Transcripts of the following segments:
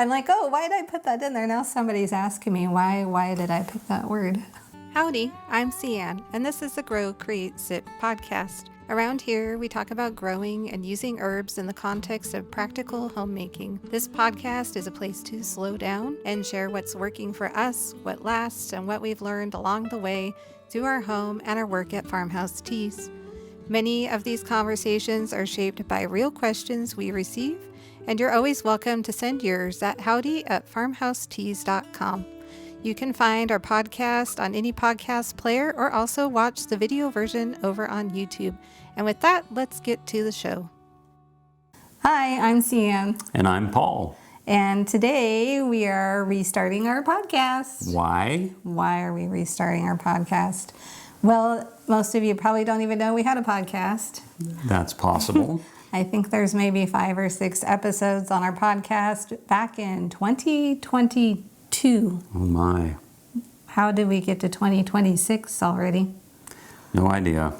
I'm like, oh, why did I put that in there? Now somebody's asking me why did I pick that word? Howdy, I'm Cian, and this is the Grow, Create, Sip podcast. Around here, we talk about growing and using herbs in the context of practical homemaking. This podcast is a place to slow down and share what's working for us, what lasts, and what we've learned along the way through our home and our work at Farmhouse Teas. Many of these conversations are shaped by real questions we receive, and you're always welcome to send yours at howdy@farmhouseteas.com. You can find our podcast on any podcast player or also watch the video version over on YouTube. And with that, let's get to the show. Hi, I'm Cian. And I'm Paul. And today we are restarting our podcast. Why? Why are we restarting our podcast? Well, most of you probably don't even know we had a podcast. That's possible. I think there's maybe 5 or 6 episodes on our podcast back in 2022. Oh my. How did we get to 2026 already? No idea.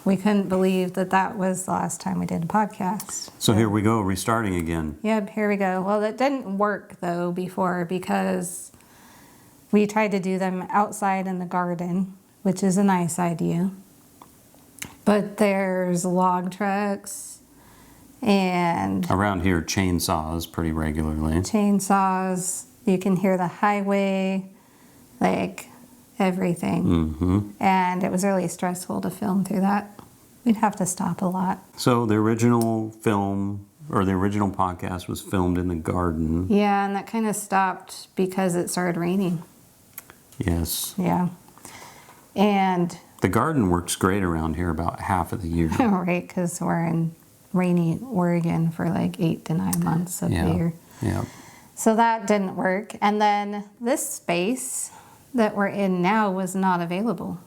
We couldn't believe that was the last time we did a podcast. So here we go, restarting again. Yep, here we go. Well, that didn't work though before because we tried to do them outside in the garden, which is a nice idea. But there's log trucks and around here, chainsaws pretty regularly. Chainsaws. You can hear the highway, like everything. Mm-hmm. And it was really stressful to film through that. We'd have to stop a lot. So the original film, or the original podcast was filmed in the garden. Yeah, and that kind of stopped because it started raining. Yes. Yeah. And the garden works great around here about half of the year. right, because we're in rainy Oregon for like 8 to 9 months of the year. Yeah. So that didn't work. And then this space that we're in now was not available.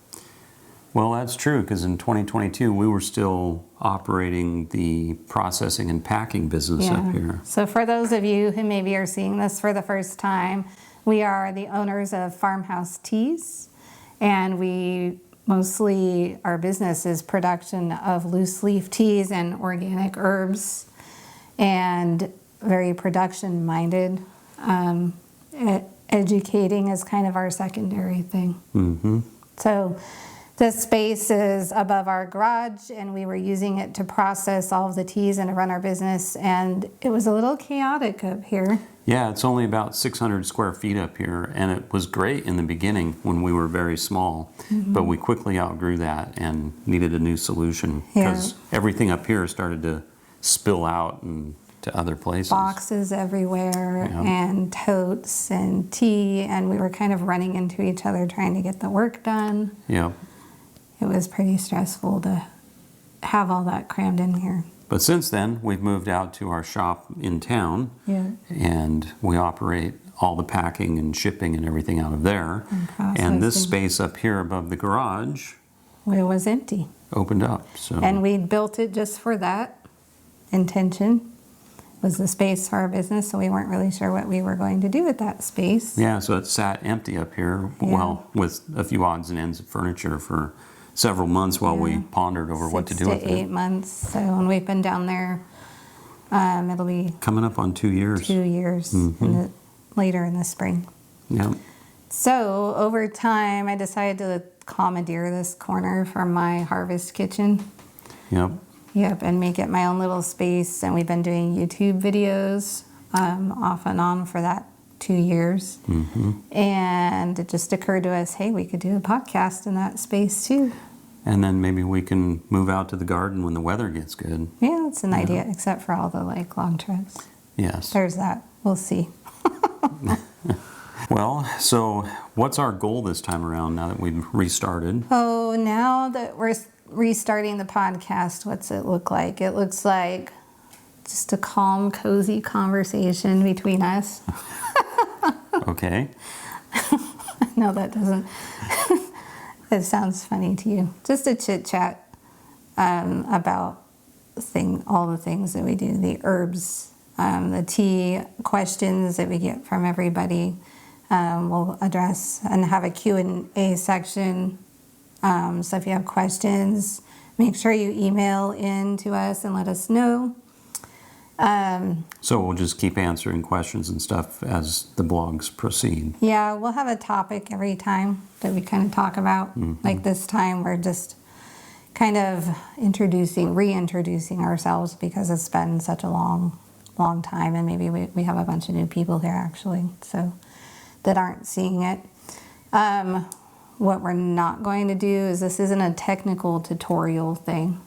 Well, that's true, because in 2022, we were still operating the processing and packing business up here. So for those of you who maybe are seeing this for the first time, we are the owners of Farmhouse Teas, and our business is production of loose leaf teas and organic herbs, and very production minded. Educating is kind of our secondary thing. Mm-hmm. So this space is above our garage, and we were using it to process all of the teas and to run our business, and it was a little chaotic up here. Yeah, it's only about 600 square feet up here, and it was great in the beginning when we were very small, but we quickly outgrew that and needed a new solution because everything up here started to spill out and to other places. Boxes everywhere and totes and tea, and we were kind of running into each other trying to get the work done. Yep. It was pretty stressful to have all that crammed in here. But since then, we've moved out to our shop in town, and we operate all the packing and shipping and everything out of there. And this space up here above the garage, it was empty. Opened up. So. And we built it just for that intention. Was the space for our business, so we weren't really sure what we were going to do with that space. Yeah, so it sat empty up here, well, with a few odds and ends of furniture for several months while we pondered over what to do with it. 6 to 8 months. So when we've been down there, it'll be coming up on 2 years. 2 years later in the spring. Yep. So over time, I decided to commandeer this corner from my harvest kitchen. Yep. Yep, and make it my own little space. And we've been doing YouTube videos off and on for that 2 years. And it just occurred to us, hey, we could do a podcast in that space too. And then maybe we can move out to the garden when the weather gets good. Yeah, that's an idea, except for all the log trucks. Yes. There's that. We'll see. Well, so what's our goal this time around now that we've restarted? Oh, now that we're restarting the podcast, what's it look like? It looks like just a calm, cozy conversation between us. Okay. No, that doesn't. It sounds funny to you. Just a chit-chat about all the things that we do, the herbs, the tea questions that we get from everybody. We'll address and have a Q&A section. So if you have questions, make sure you email in to us and let us know. So we'll just keep answering questions and stuff as the blogs proceed. Yeah, we'll have a topic every time that we kind of talk about. Like this time, we're just kind of reintroducing ourselves because it's been such a long time, and maybe we have a bunch of new people here actually, so that aren't seeing it. What we're not going to do is, this isn't a technical tutorial thing.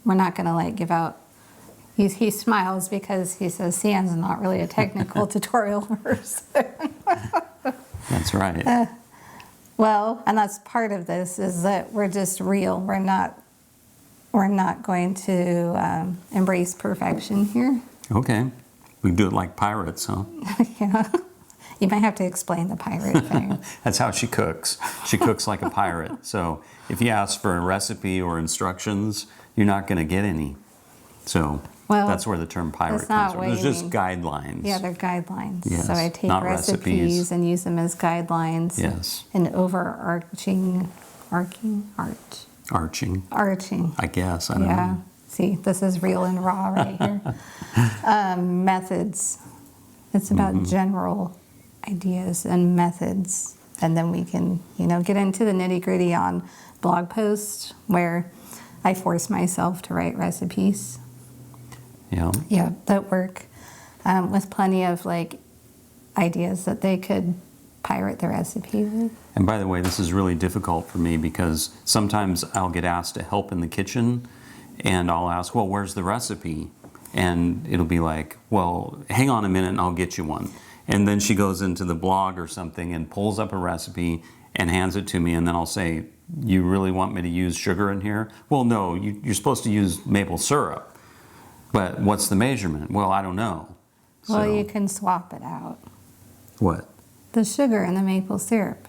We're not going to like give out. He smiles because he says Cian's not really a technical tutorial person. That's right. Well, and that's part of this, is that we're just real. We're not going to embrace perfection here. Okay. We do it like pirates, huh? Yeah. You might have to explain the pirate thing. That's how she cooks. She cooks like a pirate. So if you ask for a recipe or instructions, you're not going to get any. So that's where the term pirate comes from. It's just guidelines. Yeah, they're guidelines. Yes, so I take not recipes and use them as guidelines. Yes. And overarching, arching. I guess. I don't know. See, this is real and raw right here. Methods. It's about general ideas and methods. And then we can, get into the nitty-gritty on blog posts where I force myself to write recipes. Yeah. Yeah, that work with plenty of ideas that they could pirate the recipe with. And by the way, this is really difficult for me because sometimes I'll get asked to help in the kitchen and I'll ask, well, where's the recipe? And it'll be like, well, hang on a minute and I'll get you one. And then she goes into the blog or something and pulls up a recipe and hands it to me, and then I'll say, you really want me to use sugar in here? Well, no, you're supposed to use maple syrup. But what's the measurement? Well, I don't know. Well, you can swap it out. What? The sugar and the maple syrup.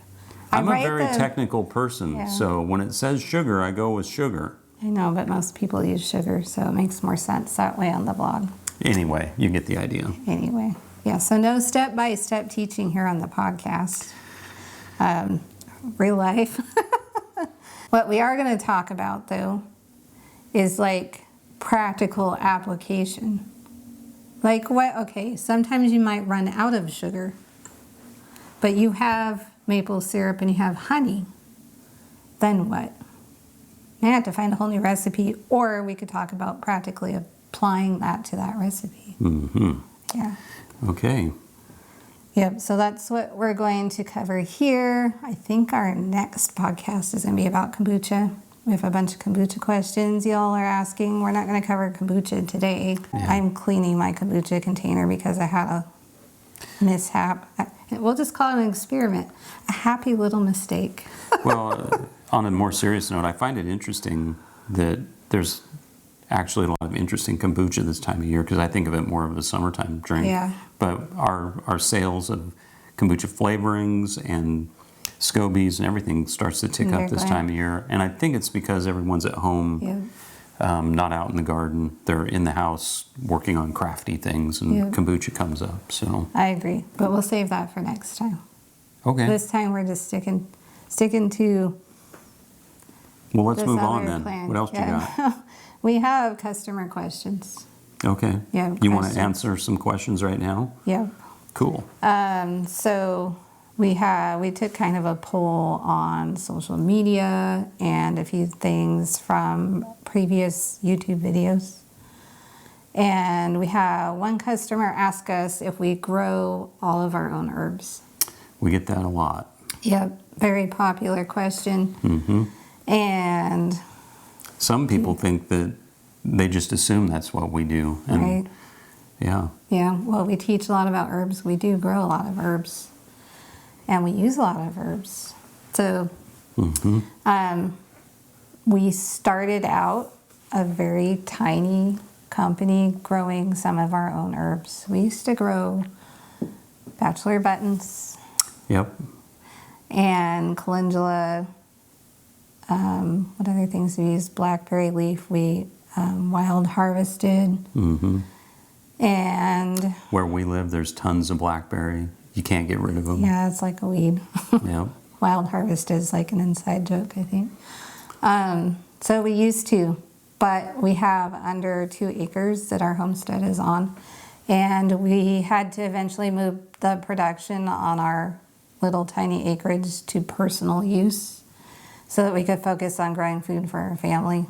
I'm a very technical person, so when it says sugar, I go with sugar. I know, but most people use sugar, so it makes more sense that way on the blog. Anyway, you get the idea. Anyway, yeah, so no step-by-step teaching here on the podcast. Real life. What we are going to talk about, though, is practical application. Sometimes you might run out of sugar, but you have maple syrup and you have honey. Then what? You have to find a whole new recipe, or we could talk about practically applying that to that recipe. Mm-hmm. Yeah. Okay. Yep, so that's what we're going to cover here. I think our next podcast is going to be about kombucha. We have a bunch of kombucha questions y'all are asking. We're not going to cover kombucha today. Yeah. I'm cleaning my kombucha container because I had a mishap. We'll just call it an experiment. A happy little mistake. Well, on a more serious note, I find it interesting that there's actually a lot of interesting kombucha this time of year because I think of it more of a summertime drink. Yeah. But our sales of kombucha flavorings and scobies and everything starts to tick up this time of year. And I think it's because everyone's at home, not out in the garden. They're in the house working on crafty things, and kombucha comes up. So I agree, but we'll save that for next time. Okay. This time we're just sticking to. Well, let's move on then. Plan. What else you got? We have customer questions. Okay. Yeah. You want to answer some questions right now? Yeah. Cool. So we took kind of a poll on social media and a few things from previous YouTube videos. And we have one customer ask us if we grow all of our own herbs. We get that a lot. Yep. Very popular question. Mm-hmm. And some people think that they just assume that's what we do. And right. Yeah. Yeah. Well, we teach a lot about herbs. We do grow a lot of herbs. And we use a lot of herbs. So we started out a very tiny company growing some of our own herbs. We used to grow bachelor buttons. Yep. And calendula. What other things we used? Blackberry leaf. We wild harvested. Mm-hmm. And where we live, there's tons of blackberry. You can't get rid of them. Yeah, it's like a weed. Yep. Wild harvest is like an inside joke, I think. So we used to. but we have under 2 acres that our homestead is on. And we had to eventually move the production on our little tiny acreage to personal use so that we could focus on growing food for our family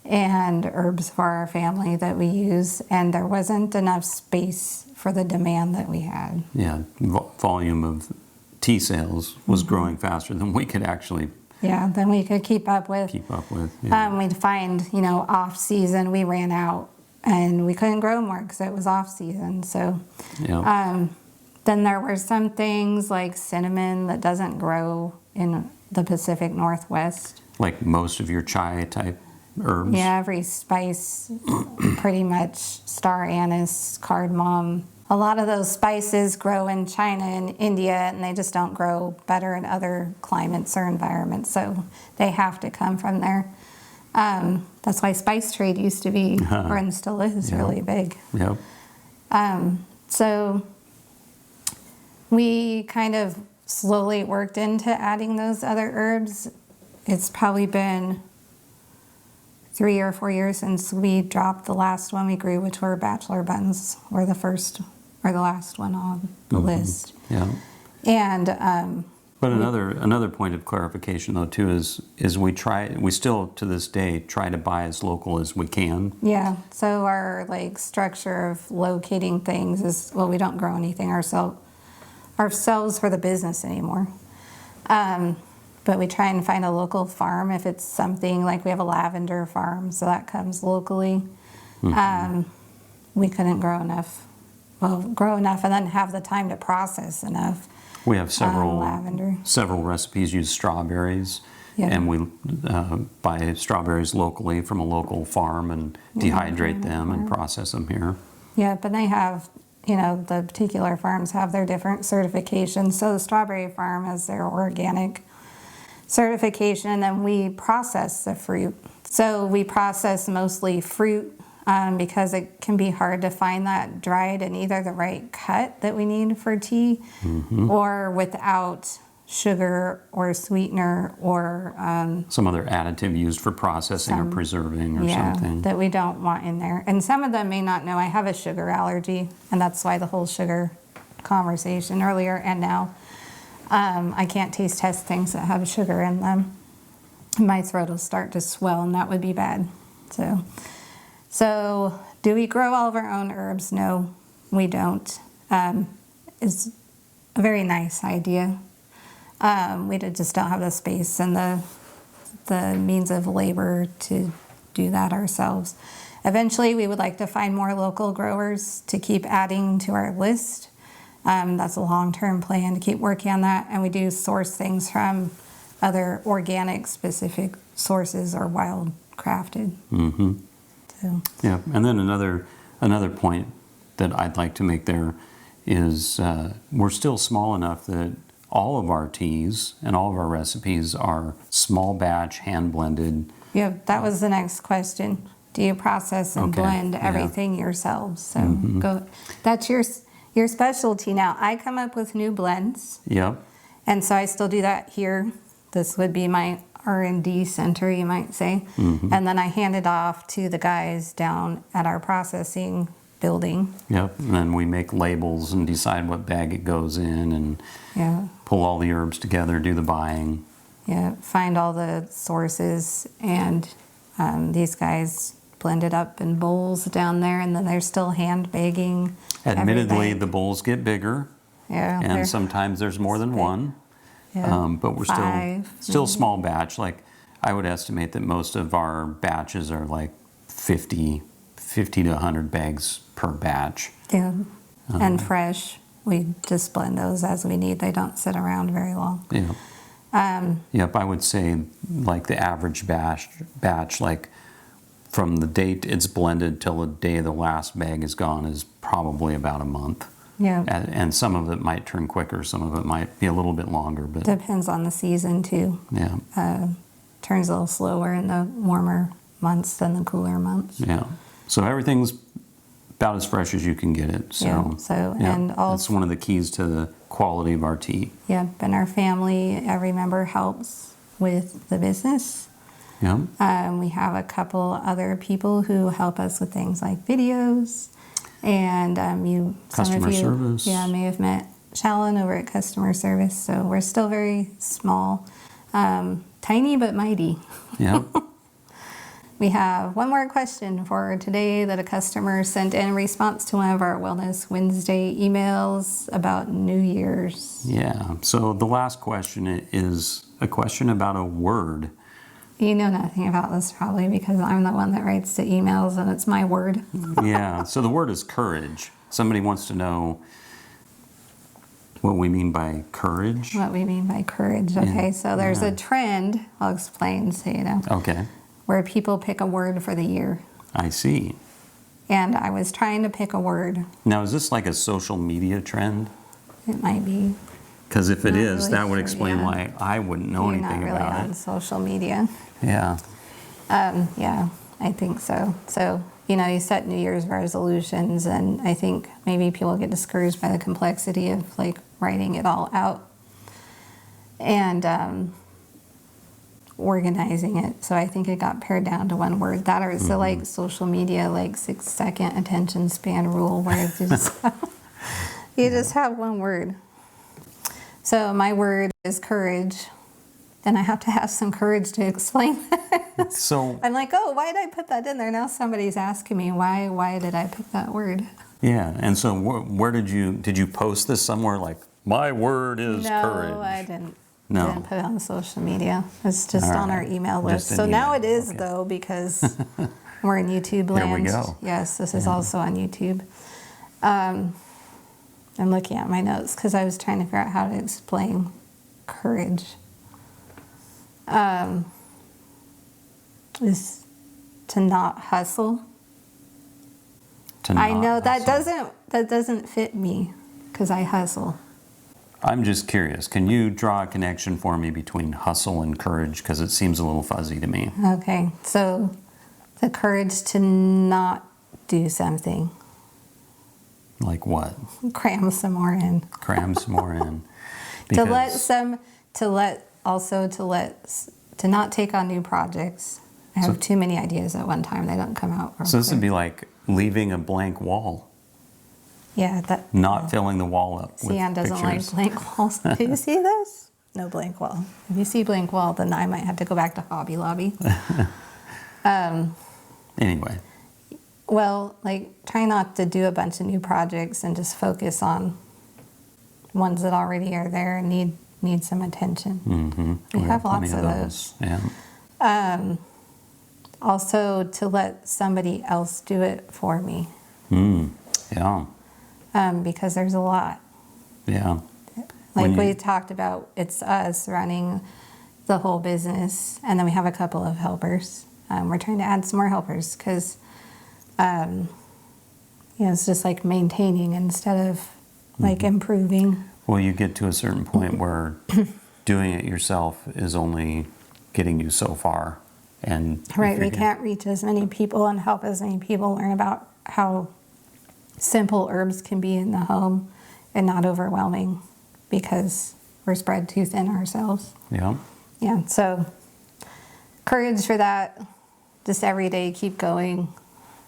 and herbs for our family that we use. And there wasn't enough space for the demand that we had. Yeah, volume of tea sales was growing faster than we could actually than we could keep up with. Yeah. We'd find, off season we ran out and we couldn't grow more because it was off season. So then there were some things like cinnamon that doesn't grow in the Pacific Northwest. Like most of your chai type herbs? Yeah, every spice, pretty much star anise, cardamom. A lot of those spices grow in China and India, and they just don't grow better in other climates or environments, so they have to come from there. That's why spice trade used to be, and still is, really big. Yep. So we kind of slowly worked into adding those other herbs. It's probably been 3 or 4 years since we dropped the last one we grew, which were bachelor buttons, were the first or the last one on the list. Yeah. And but another point of clarification though too is we still to this day try to buy as local as we can. Yeah. So our structure of locating things is, well, we don't grow anything ourselves for the business anymore. But we try and find a local farm if it's something like we have a lavender farm, so that comes locally. We couldn't grow enough and then have the time to process enough. We have lavender. several recipes use strawberries, and we buy strawberries locally from a local farm and dehydrate them and process them here. Yeah, but they have, the particular farms have their different certifications. So the strawberry farm has their organic certification, and then we process the fruit. So we process mostly fruit because it can be hard to find that dried in either the right cut that we need for tea or without sugar or sweetener or some other additive used for processing or preserving or something that we don't want in there. And some of them may not know I have a sugar allergy, and that's why the whole sugar conversation earlier and now. I can't taste test things that have sugar in them. My throat will start to swell, and that would be bad. So do we grow all of our own herbs? No, we don't. It's a very nice idea. We just don't have the space and the means of labor to do that ourselves. Eventually, we would like to find more local growers to keep adding to our list. That's a long-term plan to keep working on that, and we do source things from other organic specific sources or wild crafted. Yeah, and then another point that I'd like to make there is we're still small enough that all of our teas and all of our recipes are small batch, hand blended. Yeah, that was the next question. Do you process and blend everything yourselves? So go. That's your specialty now. I come up with new blends. Yep. And so I still do that here. This would be my R&D center, you might say. And then I hand it off to the guys down at our processing building. Yep. And then we make labels and decide what bag it goes in and pull all the herbs together, do the buying. Yeah, find all the sources, and these guys blend it up in bowls down there, and then they're still hand bagging. Admittedly, the bowls get bigger, and sometimes there's more than one. But we're still small batch. Like I would estimate that most of our batches are like 50 to 100 bags per batch. Yeah, and fresh. We just blend those as we need. They don't sit around very long. Yeah. Yep, I would say like the average batch, like from the date it's blended till the day the last bag is gone is probably about a month. Yeah. And some of it might turn quicker, some of it might be a little bit longer. But depends on the season too. Yeah. Turns a little slower in the warmer months than the cooler months. Yeah. So everything's about as fresh as you can get it. So, and also that's one of the keys to the quality of our tea. Yep, and our family, every member helps with the business. Yep. We have a couple other people who help us with things like videos. And some of Customer you, service. yeah, may have met Shalon over at customer service. So we're still very small, tiny but mighty. Yep. We have one more question for today that a customer sent in response to one of our Wellness Wednesday emails about New Year's. Yeah. So the last question is a question about a word. You know nothing about this probably because I'm the one that writes the emails and it's my word. Yeah. So the word is courage. Somebody wants to know what we mean by courage. What we mean by courage. Okay, so there's a trend, I'll explain so you know, Okay. where people pick a word for the year. I see. And I was trying to pick a word. Now, is this like a social media trend? It might be. Because if it Not is, really that would sure, explain yeah. why I wouldn't know You're anything not really about on it. social media. Yeah. Yeah, I think so. So, you set New Year's resolutions, and I think maybe people get discouraged by the complexity of like writing it all out and organizing it. So I think it got pared down to one word. That or so like social media, like 6-second attention span rule, where you just have one word. So my word is courage. Then I have to have some courage to explain it. So I'm like, oh, why did I put that in there? Now somebody's asking me why did I pick that word? yeah, and so where did you post this somewhere? Like my word is courage. No, I didn't. No. Didn't put it on social media. It's just All on our right. email Just list. an So now email. it is Okay. though because we're in YouTube land. Here we go. Yes, this is also on YouTube. I'm looking at my notes because I was trying to figure out how to explain courage. Is to not hustle. I know that doesn't fit me because I hustle. I'm just curious. Can you draw a connection for me between hustle and courage? Because it seems a little fuzzy to me. Okay, so the courage to not do something. Like what? Cram some more in. Cram some more in. To not take on new projects. I have too many ideas at one time. They don't come out. So this would be like leaving a blank wall. Yeah, that. Not filling the wall up with Sian doesn't pictures. like blank walls. Do you see this? No blank wall. If you see blank wall, then I might have to go back to Hobby Lobby. Anyway. Well, like try not to do a bunch of new projects and just focus on ones that already are there and need some attention. Mm-hmm. We have lots of those. Yeah. Also, to let somebody else do it for me. Yeah. Because there's a lot. Yeah. Like we talked about, it's us running the whole business, and then we have a couple of helpers. We're trying to add some more helpers because, it's just like maintaining instead of like improving. Well, you get to a certain point where doing it yourself is only getting you so far. And Right, we can't reach as many people and help as many people learn about how simple herbs can be in the home and not overwhelming because we're spread too thin ourselves. Yeah. Yeah, so courage for that. Just every day keep going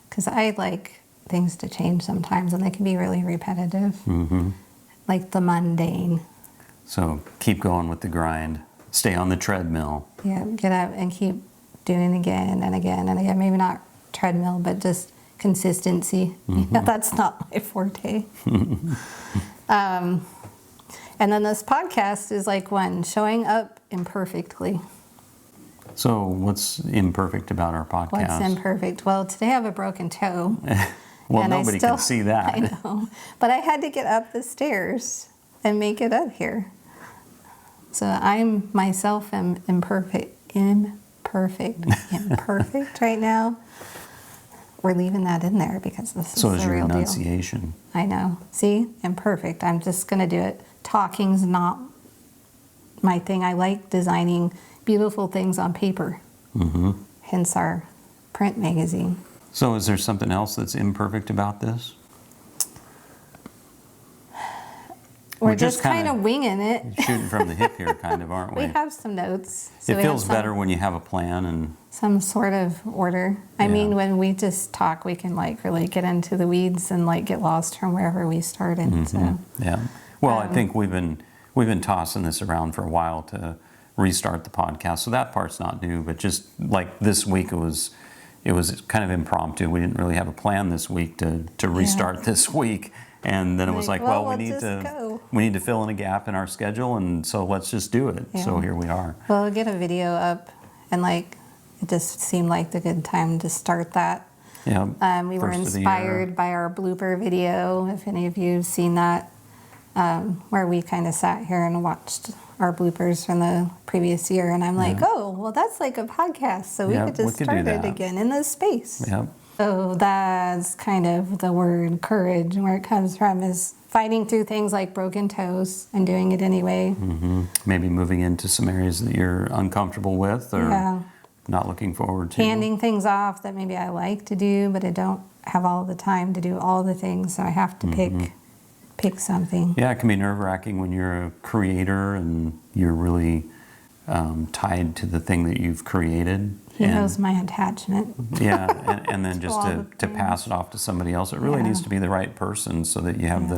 because I like things to change sometimes and they can be really repetitive. Mm-hmm. Like the mundane. So keep going with the grind. Stay on the treadmill. Yeah, get up and keep doing it again and again and again. Maybe not treadmill, but just consistency. Mm-hmm. That's not my forte. And then this podcast is like showing up imperfectly. So what's imperfect about our podcast? What's imperfect? Well, today I have a broken toe. Well, and nobody can see that. I know. But I had to get up the stairs and make it up here. So I'm myself am imperfect right now. We're leaving that in there because this is So is the your real deal. enunciation. I know. See? Imperfect. I'm just going to do it. Talking's not my thing. I like designing beautiful things on paper. Mm-hmm. Hence our print magazine. So is there something else that's imperfect about this? We're just kind of winging it. Shooting from the hip here, kind of, aren't we? We have some notes. So it feels better when you have a plan and some sort of order. I mean, when we just talk, we can like really get into the weeds and like get lost from wherever we started. Mm-hmm. So yeah. Well, I think we've been tossing this around for a while to restart the podcast. So that part's not new, but just like this week it was kind of impromptu. We didn't really have a plan this week to restart this week. And then it was like, well, we need to fill in a gap in our schedule, and so let's just do it. Yeah. So here we are. Well, we'll get a video up, and like it just seemed like the good time to start that. Yeah. We were inspired by our blooper video. If any of you have seen that, where we kind of sat here and watched our bloopers from the previous year, and I'm like, oh, well, that's like a podcast, so we could just start it again in this space. Yeah. So that's kind of the word courage, and where it comes from is fighting through things like broken toes and doing it anyway. Mm-hmm. Maybe moving into some areas that you're uncomfortable with or not looking forward to. Handing things off that maybe I like to do, but I don't have all the time to do all the things, so I have to pick something. Yeah, it can be nerve-wracking when you're a creator and you're really tied to the thing that you've created. He knows my attachment. Yeah, and then just to pass it off to somebody else. It really needs to be the right person so that you have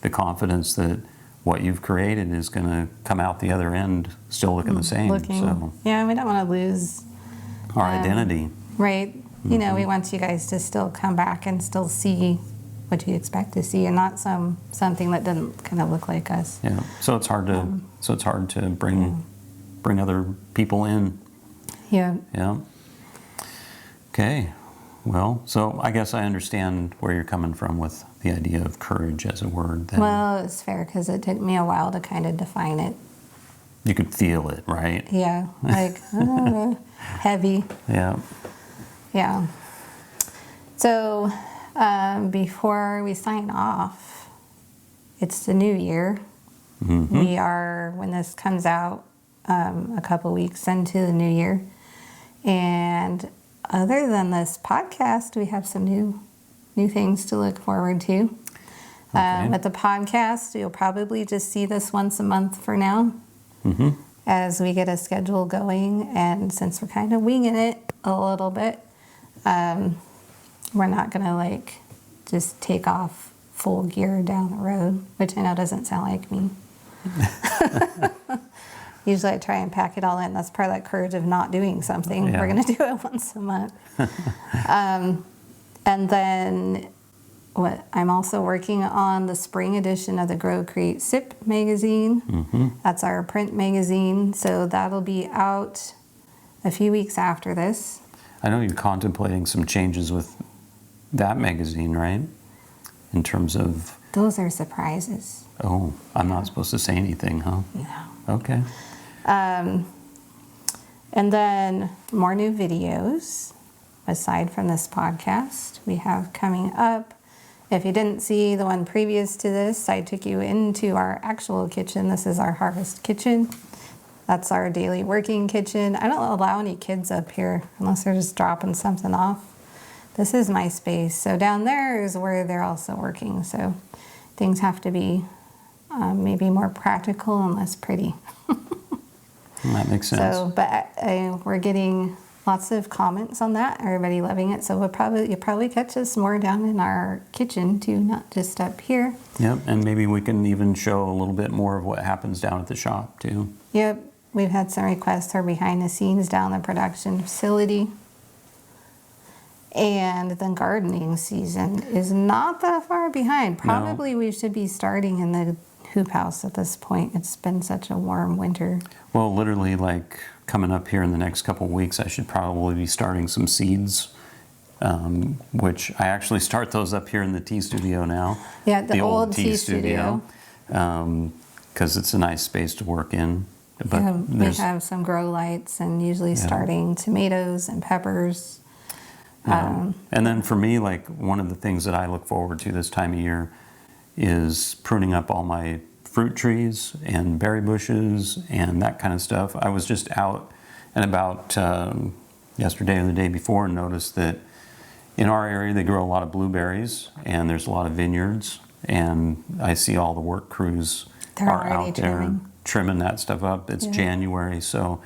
the confidence that what you've created is going to come out the other end still looking the same. So. Yeah, we don't want to lose our identity. Right. You know, we want you guys to still come back and still see what you expect to see, and not something that doesn't kind of look like us. Yeah. So it's hard to bring other people in. Yeah. Yeah. Okay. Well, so I guess I understand where you're coming from with the idea of courage as a word. Then. Well, it's fair because it took me a while to kind of define it. You could feel it, right? Yeah. Like heavy. Yeah. Yeah. So before we sign off, it's the new year. Mm-hmm. We are, when this comes out, a couple weeks into the new year. And other than this podcast, we have some new things to look forward to. Okay. With the podcast, you'll probably just see this once a month for now, as we get a schedule going. And since we're kind of winging it a little bit, we're not going to like just take off full gear down the road, which I know doesn't sound like me. Usually I try and pack it all in. That's part of that courage of not doing something. Yeah. We're going to do it once a month. And then I'm also working on the spring edition of the Grow, Create, Sip magazine. Mm-hmm. That's our print magazine. So that'll be out a few weeks after this. I know you're contemplating some changes with that magazine, right? In terms of... Those are surprises. Oh, I'm not supposed to say anything, huh? No. Okay. And then more new videos aside from this podcast we have coming up. If you didn't see the one previous to this, I took you into our actual kitchen. This is our harvest kitchen. That's our daily working kitchen. I don't allow any kids up here unless they're just dropping something off. This is my space. So down there is where they're also working. So things have to be maybe more practical and less pretty. That makes sense. So, but we're getting lots of comments on that. Everybody loving it. So you'll probably catch us more down in our kitchen too, not just up here. Yep, and maybe we can even show a little bit more of what happens down at the shop too. Yep, we've had some requests for behind the scenes down the production facility. And the gardening season is not that far behind. Probably we should be starting in the hoop house at this point. It's been such a warm winter. Well, literally like coming up here in the next couple of weeks, I should probably be starting some seeds, which I actually start those up here in the tea studio now. Yeah, the old tea studio. Because it's a nice space to work in. But yeah, we have some grow lights and usually starting tomatoes and peppers. And then for me, like one of the things that I look forward to this time of year is pruning up all my fruit trees and berry bushes and that kind of stuff. I was just out and about yesterday or the day before and noticed that in our area they grow a lot of blueberries and there's a lot of vineyards, and I see all the work crews They're are already out there trimming that stuff up. It's January, so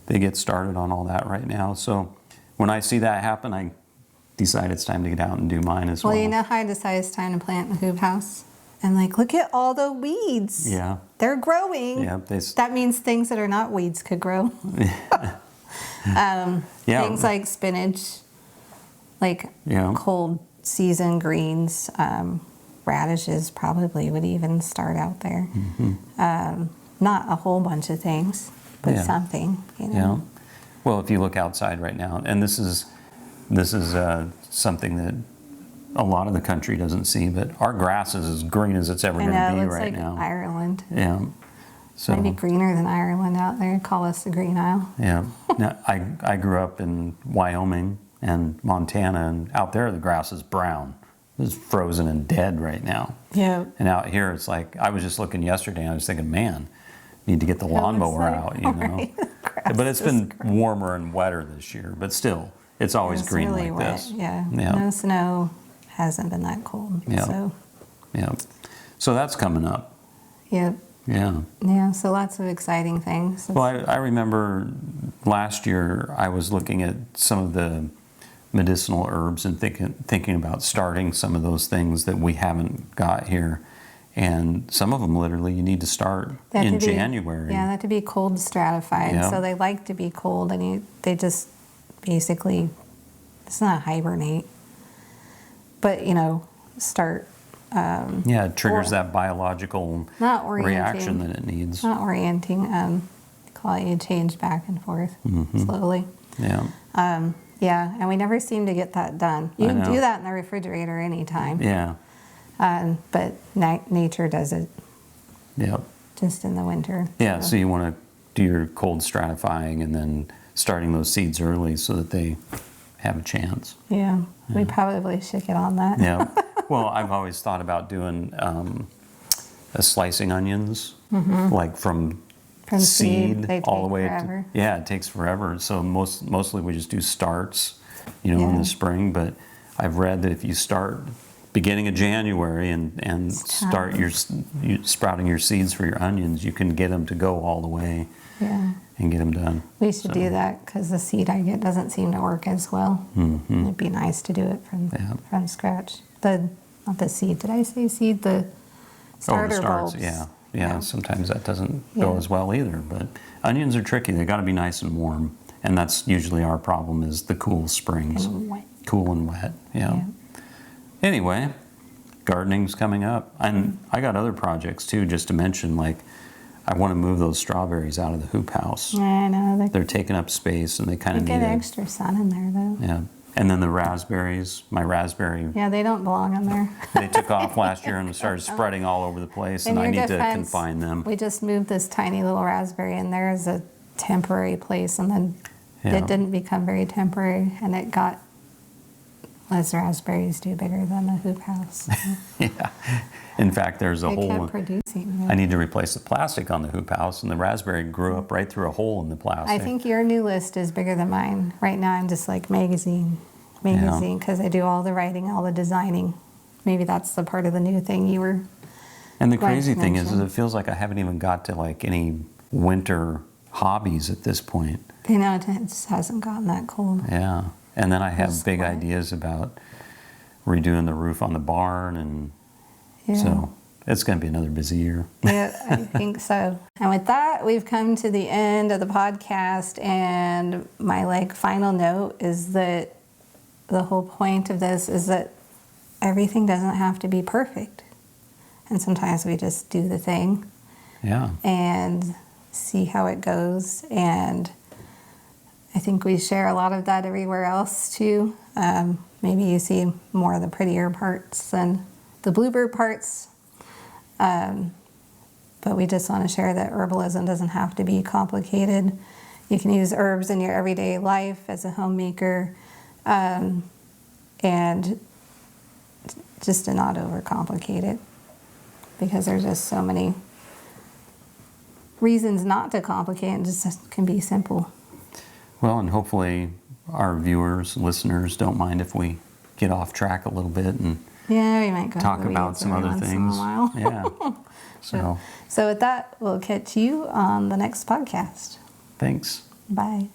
they get started on all that right now. So when I see that happen, I decide it's time to get out and do mine as well. Well, you know how I decide it's time to plant in the hoop house? And like, look at all the weeds. Yeah. They're growing. Yeah. That means things that are not weeds could grow. Things like spinach, like cold season greens, radishes probably would even start out there. Not a whole bunch of things, but something, you know. Yeah. Well, if you look outside right now, and this is something that a lot of the country doesn't see, but our grass is as green as it's ever going to be right now. Like Ireland. Yeah. So maybe greener than Ireland out there. Call us the Green Isle. Yeah. Now, I grew up in Wyoming and Montana, and out there the grass is brown. It's frozen and dead right now. Yeah. And out here it's like, I was just looking yesterday and I was thinking, man, need to get the lawnmower out, you know. Right. But it's been warmer and wetter this year, but still, it's always green really like wet. this. Yeah. No snow, hasn't been that cold. Yeah. So that's coming up. Yep. Yeah. Yeah, so lots of exciting things. Well, I remember last year I was looking at some of the medicinal herbs and thinking about starting some of those things that we haven't got here. And some of them literally you need to start in January. They have to be cold stratified. Yeah. So they like to be cold, and they just basically, it's not hibernate, but, start. It triggers that biological reaction that it needs. Not orienting, call it you change back and forth slowly. Yeah. And we never seem to get that done. You can do that in the refrigerator anytime. Yeah. But nature does it. Yep. Just in the winter. Yeah, so you want to do your cold stratifying and then starting those seeds early so that they have a chance. Yeah, we probably should get on that. Yeah. Well, I've always thought about doing slicing onions, like from seed all the way to, it takes forever. So mostly we just do starts, in the spring. But I've read that if you start beginning of January and start you sprouting your seeds for your onions, you can get them to go all the way and get them done. We should do that because the seed I get doesn't seem to work as well. It'd be nice to do it from scratch. Not the seed. Did I say seed? The starter bulbs. Yeah. Sometimes that doesn't go as well either. But onions are tricky. They got to be nice and warm, and that's usually our problem is the cool springs. And wet. Cool and wet. Yeah. Anyway, gardening's coming up, and I got other projects too. Just to mention, like I want to move those strawberries out of the hoop house. I know they're taking up space, and they kind of need get extra sun in there though. Yeah. And then the raspberries, my raspberry. Yeah, they don't belong in there. They took off last year and started spreading all over the place, and I need to confine them. We just moved this tiny little raspberry in there as a temporary place, and then it didn't become very temporary, and it got, as raspberries do, bigger than the hoop house. Yeah. In fact, there's a hole. Kept producing. I need to replace the plastic on the hoop house, and the raspberry grew up right through a hole in the plastic. I think your new list is bigger than mine. Right now I'm just like magazine, because I do all the writing, all the designing. Maybe that's the part of the new thing you were. And the crazy thing is it feels like I haven't even got to like any winter hobbies at this point. You know, it just hasn't gotten that cold. Yeah. And then I have big ideas about redoing the roof on the barn, and so it's going to be another busy year. Yeah, I think so. And with that, we've come to the end of the podcast, and my final note is that the whole point of this is that everything doesn't have to be perfect. And sometimes we just do the thing. Yeah. And see how it goes. And I think we share a lot of that everywhere else too. Maybe you see more of the prettier parts than the bluebird parts. But we just want to share that herbalism doesn't have to be complicated. You can use herbs in your everyday life as a homemaker, and just to not overcomplicate it, because there's just so many reasons not to complicate. It just can be simple. Well, and hopefully our viewers, listeners don't mind if we get off track a little bit and Yeah, we might go talk into the about weeds some every other once in a things. while. Yeah. So So with that, we'll catch you on the next podcast. thanks. Bye.